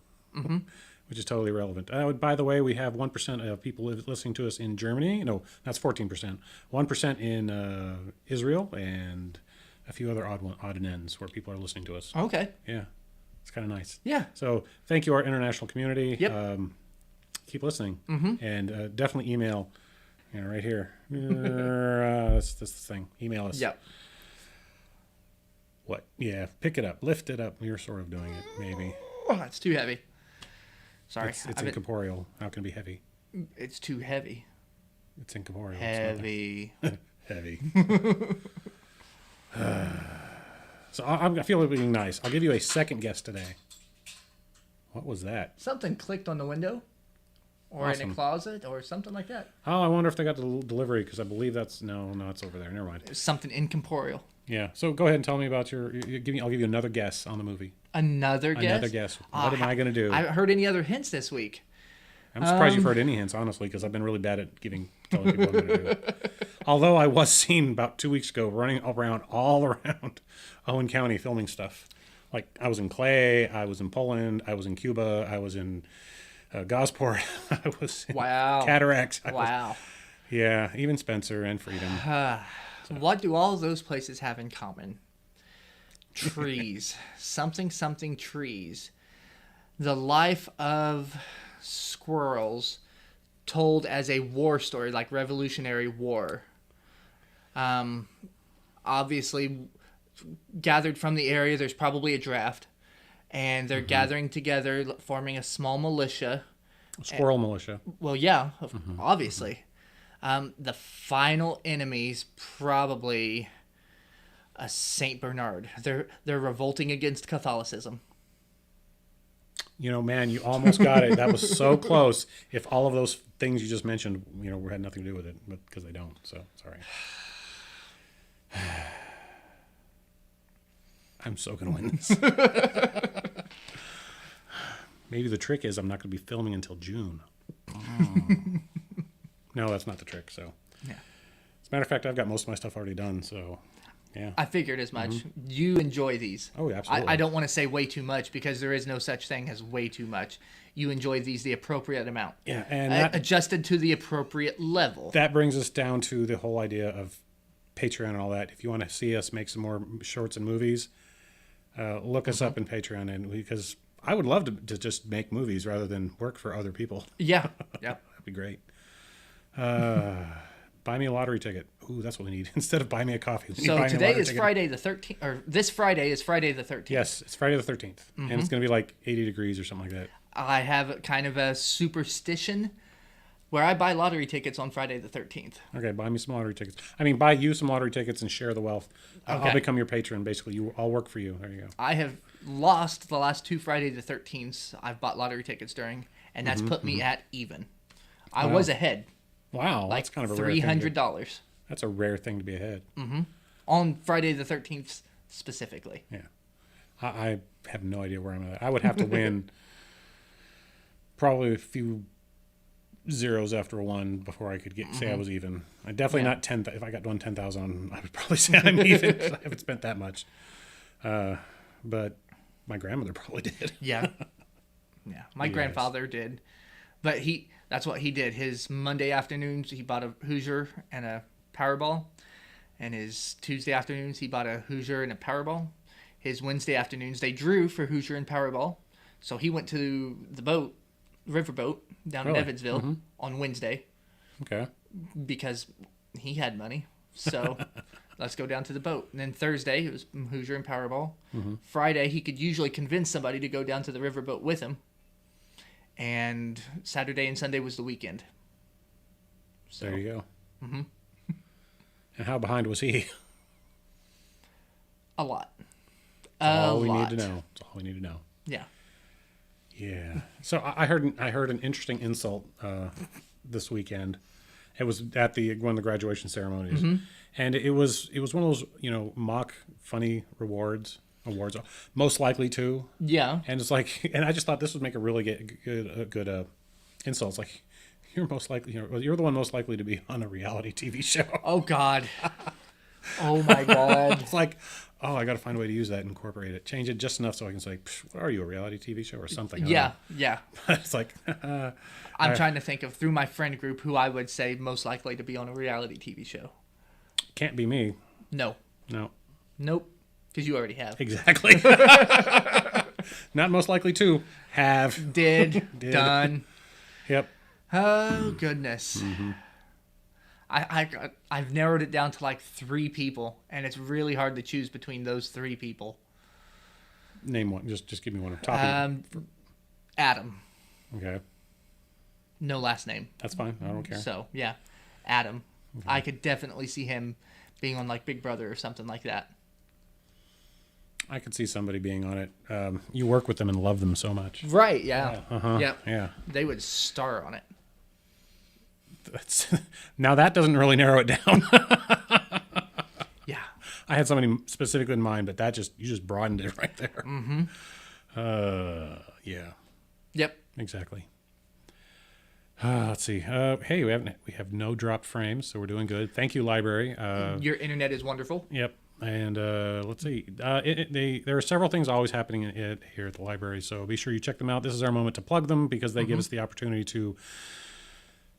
Which is totally irrelevant. By the way, we have 1% of people listening to us in Germany. No, that's 14%. 1% in Israel, and a few other odd and ends where people are listening to us. Okay. Yeah, it's kind of nice. Yeah. So thank you, our international community. Yep. Keep listening, and definitely email. Right here. That's the thing. Email us. Yep. What? Yeah, pick it up, lift it up. You're sort of doing it, maybe. Oh, it's too heavy. Sorry. It's incorporeal. How can it be heavy? It's too heavy. It's incorporeal. Heavy. Heavy. So I feel it being nice. I'll give you a second guess today. What was that? Something clicked on the window. Or in Awesome. a closet, or something like that. Oh, I wonder if they got the delivery, because I believe that's no, it's over there. Never mind. It's something incorporeal. Yeah. So go ahead and tell me about I'll give you another guess on the movie. Another guess? Another guess. What am I going to do? I haven't heard any other hints this week. I'm surprised you've heard any hints, honestly, because I've been really bad at telling people what I'm going to do. Although I was seen about 2 weeks ago running all around Owen County filming stuff. Like, I was in Clay, I was in Poland, I was in Cuba, I was in Gosport, I was in Wow. Cataracts. Wow. Yeah, even Spencer and Freedom. What do all those places have in common? Trees. something trees. The life of squirrels told as a war story, like Revolutionary War. Obviously, gathered from the area, there's probably a draft. And they're gathering together, forming a small militia. Squirrel militia. Well, yeah, obviously. The final enemy's probably a Saint Bernard. They're revolting against Catholicism. Man, you almost got it. That was so close. If all of those things you just mentioned, had nothing to do with it, but because they don't. So sorry. I'm so going to win this. Maybe the trick is I'm not going to be filming until June. No, that's not the trick. So, Yeah. as a matter of fact, I've got most of my stuff already done. So, yeah. I figured as much. You enjoy these. Oh, yeah, absolutely. I don't want to say way too much because there is no such thing as way too much. You enjoy these the appropriate amount. Yeah, and that, adjusted to the appropriate level. that brings us down to the whole idea of Patreon and all that. If you want to see us make some more shorts and movies, look us up in Patreon, and because I would love to just make movies rather than work for other people. Yeah. Yep. That'd be great. Buy me a lottery ticket. Ooh, that's what we need. Instead of buy me a coffee. we need buy So me a today lottery is ticket. Friday the 13th, or this Friday is Friday the 13th. Yes, it's Friday the 13th. And it's going to be like 80 degrees or something like that. I have kind of a superstition where I buy lottery tickets on Friday the 13th. Okay, buy me some lottery tickets. I mean, buy you some lottery tickets and share the wealth. I'll Okay. become your patron, basically. I'll work for you. There you go. I have lost the last two Friday the 13ths I've bought lottery tickets during, and that's put me at even. I was ahead, Wow, like that's kind of a rare thing. $300 That's a rare thing to be ahead. on Friday the 13th specifically. Yeah. I have no idea where I'm at. I would have to win probably a few zeros after a one before I could say I was even. I definitely not 10. If I got done 10,000, I would probably say I'm even. 'Cause I haven't spent that much. But my grandmother probably did. Yeah. Yeah. My grandfather did. But that's what he did. His Monday afternoons, he bought a Hoosier and a Powerball. And his Tuesday afternoons, he bought a Hoosier and a Powerball. His Wednesday afternoons, they drew for Hoosier and Powerball. So he went to the riverboat down in Really? Evansville on Wednesday Okay. because he had money. So let's go down to the boat. And then Thursday, it was Hoosier and Powerball. Friday, he could usually convince somebody to go down to the riverboat with him. And Saturday and Sunday was the weekend. So, There you go. And how behind was he? a lot. All we lot. need to know. That's all we need to know. Yeah. Yeah. So I heard an interesting insult this weekend. It was at one of the graduation ceremonies, and it was one of those mock funny awards. Most likely to. Yeah. And it's like, and I just thought this would make a really good insult. It's like, you're most likely, you're the one most likely to be on a reality TV show. Oh, God. Oh, my God. It's like, oh, I got to find a way to use that and incorporate it. Change it just enough so I can say, what are you, a reality TV show or something? I don't Yeah. know. Yeah. It's like, I'm trying to think of, through my friend group, who I would say most likely to be on a reality TV show. can't be me. No. No. Nope. Because you already have. Exactly. Not most likely to have. Did. Done. Yep. Oh, goodness. I've narrowed it down to like 3 people, and it's really hard to choose between those 3 people. Name one. Just give me one. Top. Adam. Okay. No last name. That's fine. I don't care. So, yeah. Adam. I could definitely see him being on like Big Brother or something like that. I could see somebody being on it. You work with them and love them so much. Right, yeah. Yep. Yeah. They would star on it. Now that doesn't really narrow it down. Yeah. I had somebody specifically in mind, but you just broadened it right there. Yeah, Yep. exactly. Let's see. Hey, we have no dropped frames, so we're doing good. Thank you, library. Your internet is wonderful. Yep. And let's see. There are several things always happening here at the library, so be sure you check them out. This is our moment to plug them because they give us the opportunity to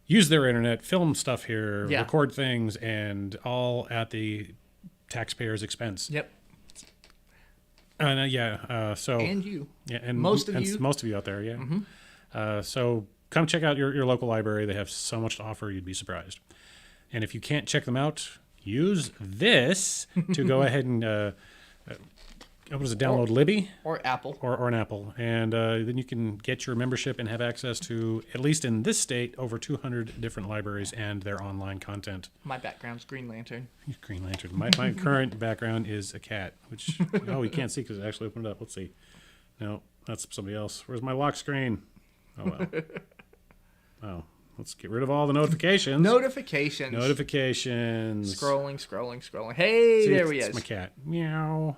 use their internet, film stuff here, Yeah. record things, and all at the taxpayer's expense. Yep. So And you. yeah, and most of and you. most of you out there, yeah. So come check out your local library. They have so much to offer, you'd be surprised. And if you can't check them out, use this to go ahead and download Libby Or Apple. or an Apple, and then you can get your membership and have access to, at least in this state, over 200 different libraries and their online content. My background's Green Lantern. Green Lantern. My current background is a cat, which you can't see because it actually opened up. Let's see. No, that's somebody else. Where's my lock screen? Oh well. Oh, let's get rid of all the notifications. Notifications. Notifications. Scrolling. Hey, See, there he it's is. my cat. Meow.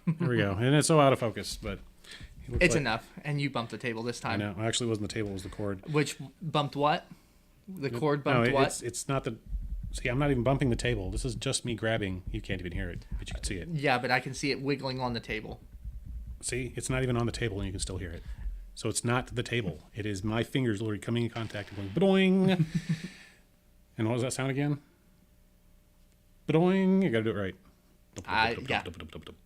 There we go. And it's so out of focus, but it looks It's like- enough. And you bumped the table this I time. know. Actually, it wasn't the table; it was the cord. Which bumped what? The cord bumped no, what? it's not the. See, I'm not even bumping the table. This is just me grabbing. You can't even hear it, but you can see it. Yeah, but I can see it wiggling on the table. See, it's not even on the table, and you can still hear it. So it's not the table. It is my fingers literally coming in contact and going badoing. And what was that sound again? Badoing. You got to do it right. Yeah.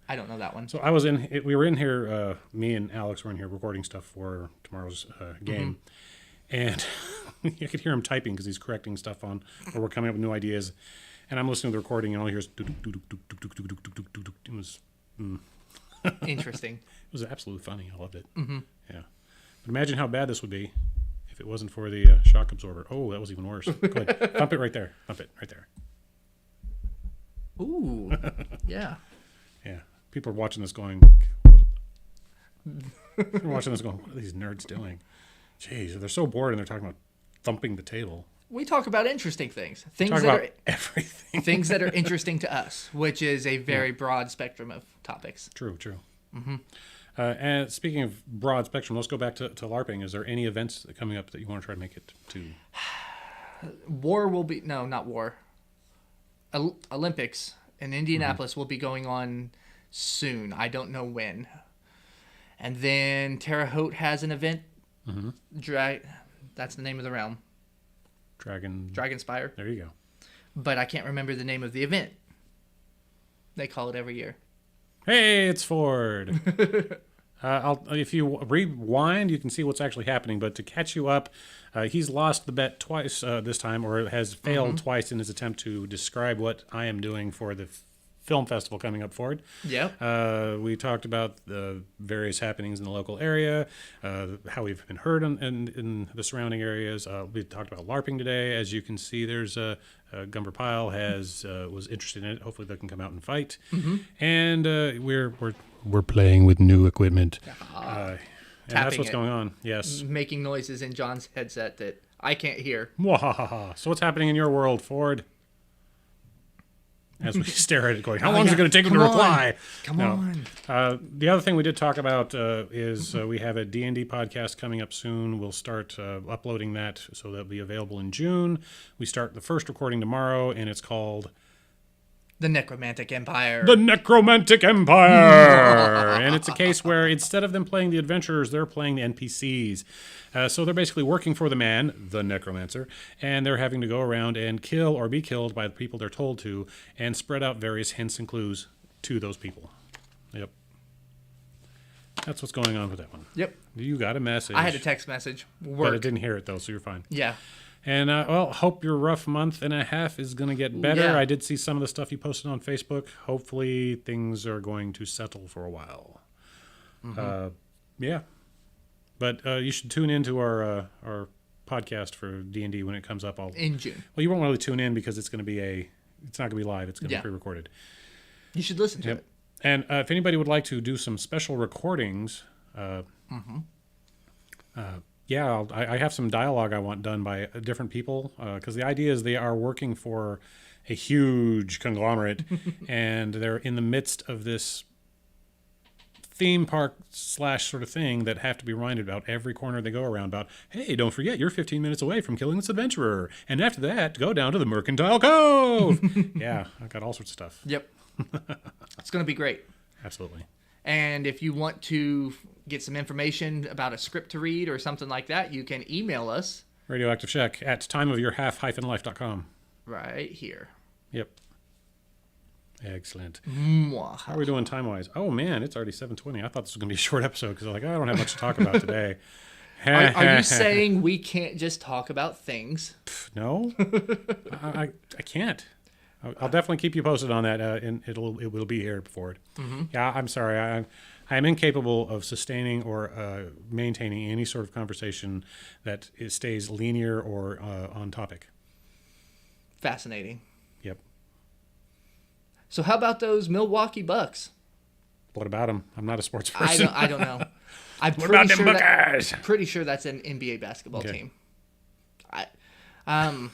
I don't know that one. So I was in. We were in here. Me and Alex were in here recording stuff for tomorrow's game, and you could hear him typing because he's correcting stuff on, or we're coming up with new ideas. And I'm listening to the recording, and all I hear is. It was. Interesting. It was absolutely funny. I loved it. Mm-hmm. Yeah. But imagine how bad this would be if it wasn't for the shock absorber. Oh, that was even worse. Go ahead. Thump it right there. Thump it right there. Ooh. Yeah. Yeah. People are watching this going, what? They're watching this going, what are these nerds doing? Jeez, they're so bored and they're talking about thumping the table. We talk about interesting things. Things Talk that about are everything. things that are interesting to us, which is a very broad spectrum of topics. True. Mm-hmm. And speaking of broad spectrum, let's go back to LARPing. Is there any events coming up that you want to try to make it to? War will be not war. Olympics in Indianapolis will be going on soon. I don't know when. And then Terre Haute has an event. That's the name of the realm. Dragonspire. There you go. But I can't remember the name of the event. They call it every year. Hey, it's Ford. If you rewind, you can see what's actually happening. But to catch you up, he's lost the bet twice this time, or has failed twice in his attempt to describe what I am doing for the film festival coming up, Ford. Yeah. We talked about the various happenings in the local area, how we've been heard in the surrounding areas. We talked about LARPing today. As you can see, there's Gumber Pile was interested in it. Hopefully, they can come out and fight. And we're playing with new equipment. And that's Tapping what's it. going on. Yes. Making noises in John's headset that I can't hear. Mwahaha. So what's happening in your world, Ford? As we stare at it going, how long is it going to take him to reply? Come on. The other thing we did talk about is we have a D&D podcast coming up soon. We'll start uploading that, so that'll be available in June. We start the first recording tomorrow, and it's called The Necromantic Empire. The Necromantic Empire. And it's a case where instead of them playing the adventurers, they're playing the NPCs. So they're basically working for the man, the necromancer, and they're having to go around and kill or be killed by the people they're told to, and spread out various hints and clues to those people. Yep. That's what's going on with that one. Yep. You got a message. I had a text message. But I Work. didn't hear it, though, so you're fine. Yeah. And, hope your rough month and a half is going to get better. Yeah. I did see some of the stuff you posted on Facebook. Hopefully things are going to settle for a while. Yeah. But you should tune into our podcast for D&D when it comes up. In June. Well, you won't really tune in because it's going to be it's not going to be live. It's going to Yeah. be pre-recorded. You should listen to it. And if anybody would like to do some special recordings, yeah, I have some dialogue I want done by different people because the idea is they are working for a huge conglomerate and they're in the midst of this theme park / sort of thing that have to be reminded about every corner they go around about, hey, don't forget, you're 15 minutes away from killing this adventurer. And after that, go down to the Mercantile Cove. Yeah, I've got all sorts of stuff. Yep. It's going to be great. Absolutely. And if you want to get some information about a script to read or something like that, you can email us Radioactive Check at timeofyourhalf-life.com. right here. Yep. Excellent. Mwah. How are we doing time-wise? Oh, man, it's already 7:20. I thought this was going to be a short episode because I was like, I don't have much to talk about today. Are you saying we can't just talk about things? No, I can't. I'll definitely keep you posted on that, and it will be here before it. Yeah, I'm sorry. I am incapable of sustaining or maintaining any sort of conversation that it stays linear or on topic. Fascinating. Yep. So how about those Milwaukee Bucks? What about them? I'm not a sports person. I don't know. I'm What about them Buckeyes? pretty sure that's an NBA basketball Okay. team.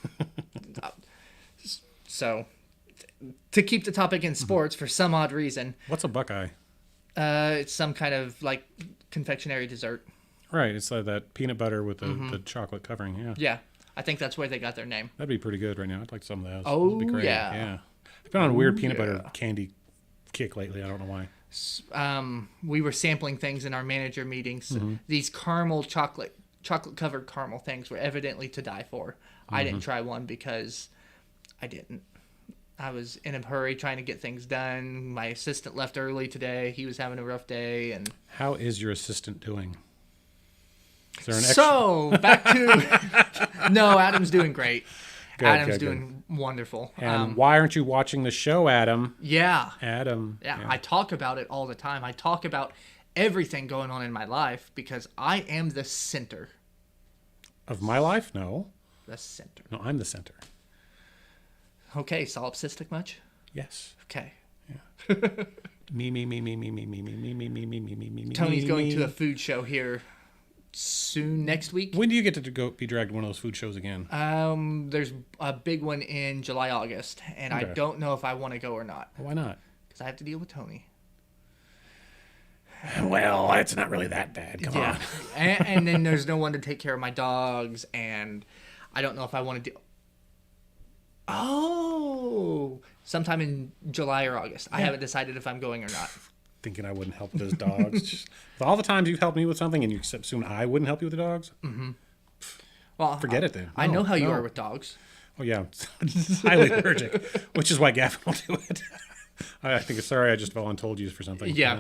So to keep the topic in sports for some odd reason, What's a Buckeye? It's some kind of like confectionery dessert. Right. It's like that peanut butter with the chocolate covering. Yeah. Yeah, I think that's where they got their name. That'd be pretty good right now. I'd like some of those. Oh, That'd be great. yeah. Yeah. I've been on a weird peanut butter candy kick lately. I don't know why. We were sampling things in our manager meetings. These caramel chocolate covered caramel things were evidently to die for. I didn't try one because I didn't. I was in a hurry trying to get things done. My assistant left early today. He was having a rough day, and How is your assistant doing? Is there an extra? so back to no. Adam's doing great. Good, Adam's good, good. doing wonderful. And why aren't you watching the show, Adam? Yeah. Adam. Yeah, I talk about it all the time. I talk about everything going on in my life because I am the center. Of my life? No. The center. No, I'm the center. Okay, solipsistic much? Yes. Okay. Me, me, me, me, me, me, me, me, me, me, me, me, me, me, me. Tony's going to a food show here soon next week. When do you get to go be dragged to one of those food shows again? There's a big one in July, August, and I Okay. don't know if I want to go or not Why not? because I have to deal with Tony. Well, it's not really that bad. Come on. and then there's no one to take care of my dogs, and I don't know if I want to do. Oh, sometime in July or August. I haven't decided if I'm going or not. Thinking I wouldn't help with those dogs. Just, with all the times you've helped me with something and you assume I wouldn't help you with the dogs? Well, Forget it then. I know how you No. are with dogs. Oh, yeah. Highly allergic, which is why Gavin will do it. I think, sorry, I just voluntold you for something. Yeah.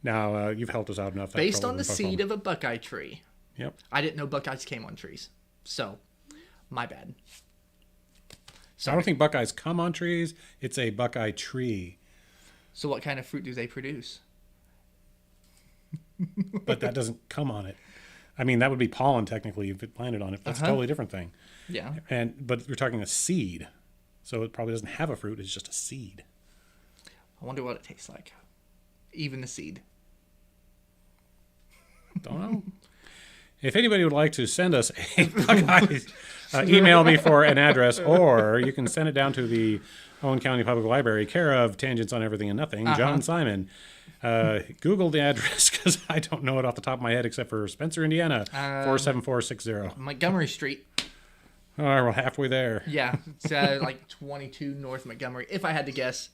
Now, you've helped us out enough. That Based on probably the won't seed problem. of a buckeye tree. Yep. I didn't know buckeyes came on trees. So, my bad. So I don't think buckeyes come on trees. It's a buckeye tree. So, what kind of fruit do they produce? But that doesn't come on it. I mean, that would be pollen technically if it planted on it. That's a totally different thing. Yeah. But we're talking a seed, so it probably doesn't have a fruit. It's just a seed. I wonder what it tastes like. Even the seed. Don't know. If anybody would like to send us a Buckeye, email me for an address, or you can send it down to the Owen County Public Library, care of Tangents on Everything and Nothing, John Simon. Google the address because I don't know it off the top of my head except for Spencer, Indiana, 47460. Montgomery Street. All right, we're halfway there. Yeah. It's like 22 North Montgomery, if I had to guess,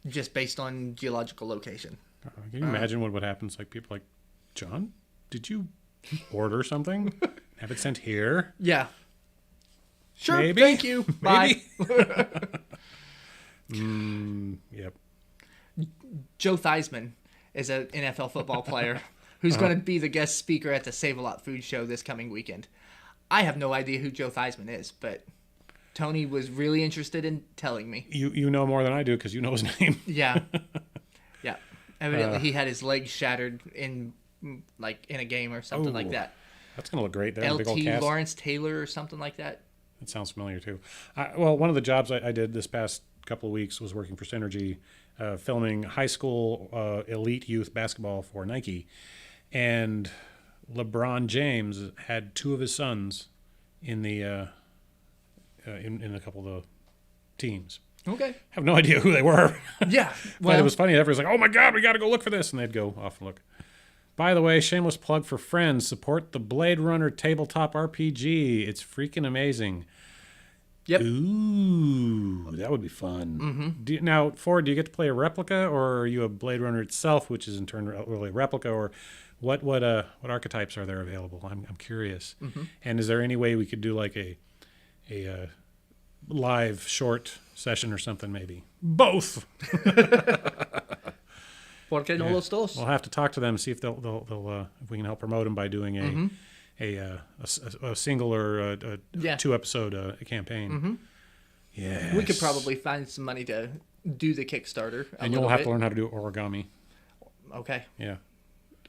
just based on geological location. Can you imagine what would happen? It's like people like, John, did you order something? Have it sent here? Yeah. Sure. Maybe. Thank you. Bye. Maybe. Yep. Joe Theismann is an NFL football player who's going to be the guest speaker at the Save-A-Lot Food Show this coming weekend. I have no idea who Joe Theismann is, but Tony was really interested in telling me. You know more than I do because you know his name. Yeah. Yeah. Evidently, he had his leg shattered in a game or something like Oh, that. That's going to look great. There, big old LT cast. Lawrence Taylor or something like that. That sounds familiar too. Well, one of the jobs I did this past couple of weeks was working for Synergy, filming high school elite youth basketball for Nike, and LeBron James had two of his sons in the in a couple of the teams. Okay. I have no idea who they were. Yeah. But Well, it was funny. Everyone's like, "Oh my God, we got to go look for this," and they'd go off and look. By the way, shameless plug for friends: support the Blade Runner tabletop RPG. It's freaking amazing. Yep. Ooh, that would be fun. Mm-hmm. Now, Ford, do you get to play a replica, or are you a Blade Runner itself, which is in turn really a replica, or what archetypes are there available? I'm curious. Mm-hmm. And is there any way we could do like a live short session or something? Maybe both. ¿Por qué no los dos? We'll have to talk to them, see if they'll if we can help promote them by doing a single or a Yeah. 2-episode campaign. Mm-hmm. Yeah, We could probably find some money to do the Kickstarter. And you'll have to learn how to do origami. Okay. Yeah,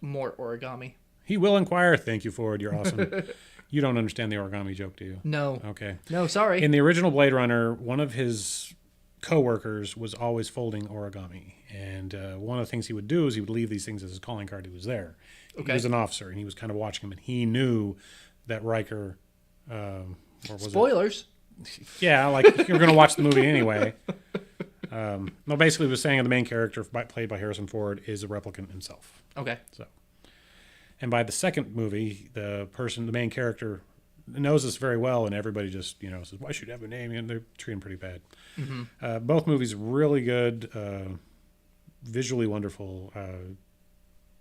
More origami. he will inquire. Thank you, Ford. You're awesome. You don't understand the origami joke, do you? No. Okay. No, sorry. In the original Blade Runner, one of his co-workers was always folding origami, and one of the things he would do is he would leave these things as his calling card. He was there. Okay. He was an officer, and he was kind of watching him, and he knew that Riker. What was it? Spoilers. Yeah, like you're going to watch the movie anyway. No, basically, was saying the main character played by Harrison Ford is a replicant himself. Okay. So, and by the second movie, the main character, knows this very well, and everybody just says, "Why should you have a name?" And they're treating him pretty bad. Both movies really good, visually wonderful.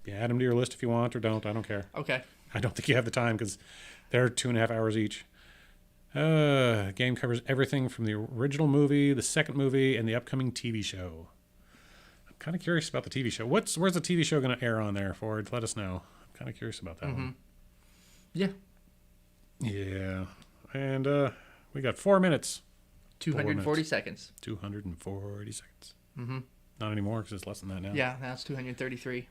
Add them to your list if you want, or don't. I don't care. Okay. I don't think you have the time because they're 2.5 hours each. Game covers everything from the original movie, the second movie, and the upcoming TV show. I'm kind of curious about the TV show. Where's the TV show going to air on there, Ford? Let us know. I'm kind of curious about that one. Yeah. Yeah. And we got 4 minutes. 240 seconds. 240 seconds. Not anymore because it's less than that now. Yeah, now it's 233.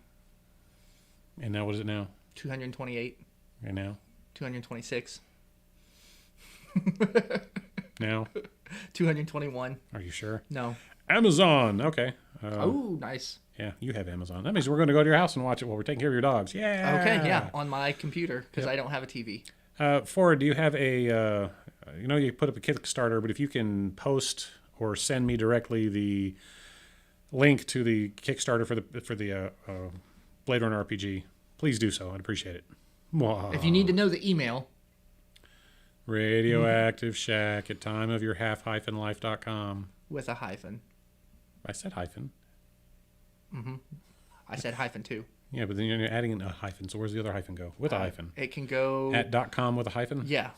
And now what is it now? 228. And now? 226. Now? 221. Are you sure? No. Amazon. Okay. Oh, nice. Yeah, you have Amazon. That means we're going to go to your house and watch it while we're taking care of your dogs. Yeah. Okay, yeah, on my computer because I don't have a TV. Ford, do you have a, you put up a Kickstarter, but if you can post or send me directly the link to the Kickstarter for the Blade Runner RPG, please do so. I'd appreciate it. Mwah. If you need to know the email, Radioactive Shack at timeofyourhalf-life.com. with a hyphen. I said hyphen. I said hyphen too. Yeah, but then you're adding in a hyphen. So where's the other hyphen go? With a hyphen. It can go At .com with a hyphen? Yeah.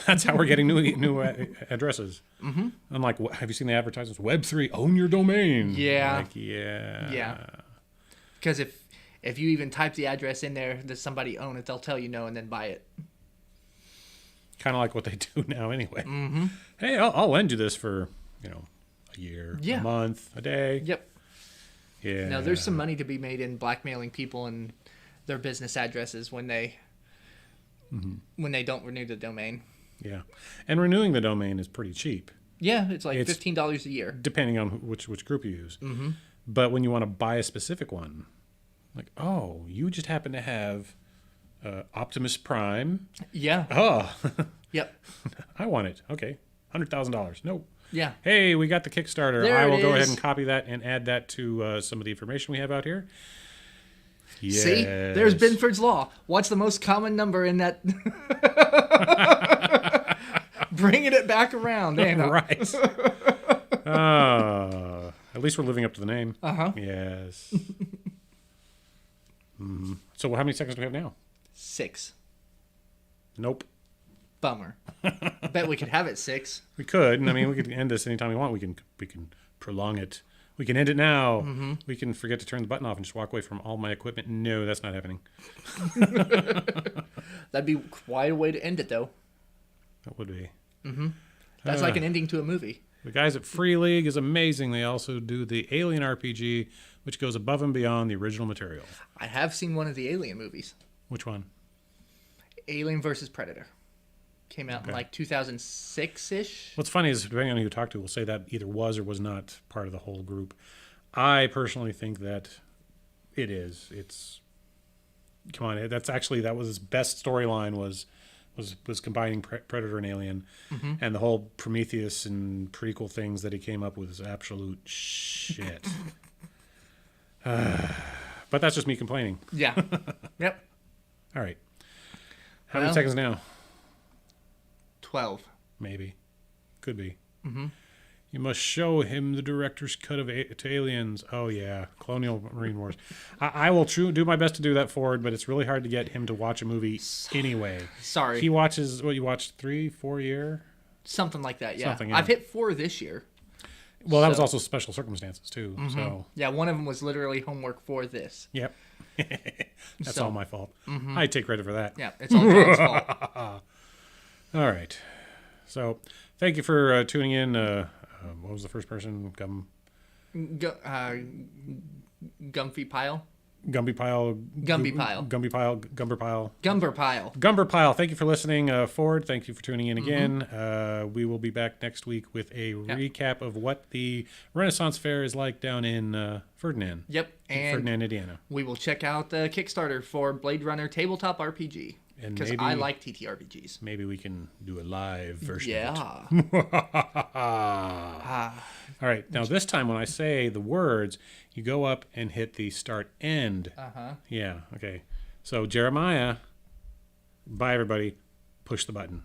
That's how we're getting new addresses. Unlike, have you seen the advertisements? Web3, own your domain. Yeah. Like, yeah. Yeah. Because if you even type the address in there, does somebody own it? They'll tell you no and then buy it. Kind of like what they do now anyway. Hey, I'll lend you this for, a year, Yeah. a month, a day. Yep. Yeah. Now there's some money to be made in blackmailing people and their business addresses when they don't renew the domain. Yeah. And renewing the domain is pretty cheap, Yeah, it's like $15 a year. depending on which group you use. But when you want to buy a specific one, like, oh, you just happen to have Optimus Prime. Yeah. Oh, Yep. I want it. Okay. $100,000. Nope. Yeah. Hey, we got the Kickstarter. There I will it go ahead is. and copy that and add that to some of the information we have out here. Yes. See, there's Binford's Law. What's the most common number in that? Bringing it back around. Right. At least we're living up to the name. Yes. So how many seconds do we have now? 6. Nope. Bummer. Bet we could have it 6. We could. And I mean, we could end this anytime we want. We can prolong it. We can end it now. We can forget to turn the button off and just walk away from all my equipment. No, that's not happening. That'd be quite a way to end it, though. That would be. That's like an ending to a movie. The guys at Free League is amazing. They also do the Alien RPG, which goes above and beyond the original material. I have seen one of the Alien movies. Which one? Alien versus Predator. Came out in like 2006-ish. What's funny is, depending on who you talk to, will say that either was or was not part of the whole group. I personally think that it is. It's, come on, that was his best storyline was combining Predator and Alien, and the whole Prometheus and prequel things that he came up with is absolute shit. But that's just me complaining. Yeah. Yep. All right. How many Well- seconds now? 12. Maybe. Could be. You must show him the director's cut of to Aliens. Oh, yeah. Colonial Marine Wars. I will do my best to do that forward, but it's really hard to get him to watch a movie anyway. Sorry. He watches, you watched 3-4 a year? Something like that, yeah. Something, yeah. I've hit 4 this year. Well, that was So- also special circumstances, too. So, Yeah, one of them was literally homework for this. yep. That's So- all my fault. I take credit for that. Yeah, it's all John's fault. All right. So, thank you for tuning in. What was the first person? Gumpy Pile? Gumby Pile. Gumby Pile. Gumby Pile. Gumber Pile. Gumber Pile. Gumber Pile. Thank you for listening. Ford, thank you for tuning in again. We will be back next week with a recap of what the Renaissance Fair is like down in Ferdinand. Yep, and Ferdinand, Indiana. we will check out the Kickstarter for Blade Runner Tabletop RPG. And Because maybe I like TTRPGs. maybe we can do a live version. Yeah. Of it. All right. Now this time when I say the words, you go up and hit the start end. Yeah. Okay. So Jeremiah, bye everybody. Push the button.